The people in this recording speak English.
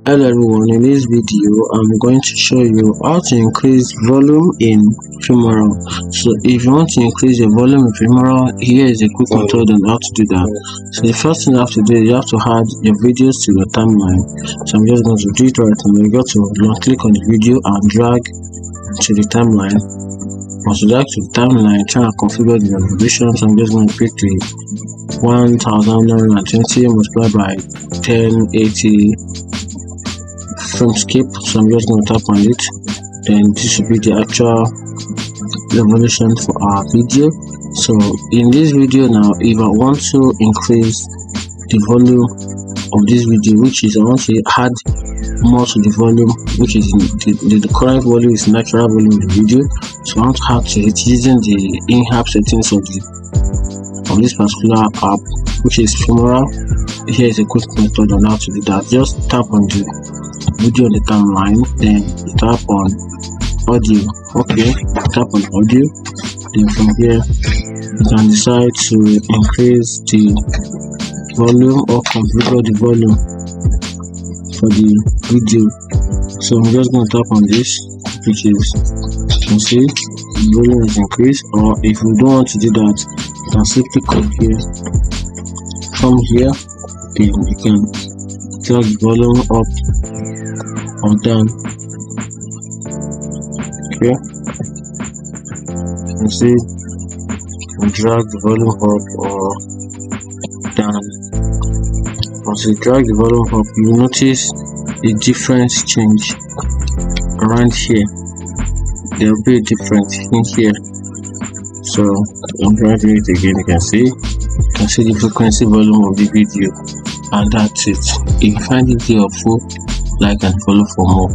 Hello everyone, in this video I'm going to show you how to increase volume in Filmora. So if you want to increase your volume in Filmora, here is a quick method on how to do that. So the first thing you have to do is you have to add your videos to your timeline. So I'm just going to do it right now. You got to click on the video and drag to the timeline. Once you drag to the timeline, try and configure the resolution. So I'm just going to pick the 1920 multiplied by 1080 Filmscape. So I'm just going to tap on it. Then this will be the actual resolution for our video. So in this video now, if I want to increase the volume of this video, which is I want to add more to the volume, which is the current volume is natural volume of the video. So I want to add to it using the in-app settings of this particular app, which is Filmora. Here is a quick method on how to do that. Just tap on the video on the timeline, then you tap on audio. Okay, tap on audio. Then from here you can decide to increase the volume or configure the volume for the video. So I'm just going to tap on this, which is, you can see the volume is increased. Or if you don't want to do that, you can simply click here. From here, then you can drag the volume up or down. Okay, you can see you drag the volume up or down. Once you drag the volume up, you notice a difference change around here. There will be a difference in here. So I'm going to do it again. You can see the frequency volume of the video, and that's it. If you find it helpful, like and follow for more.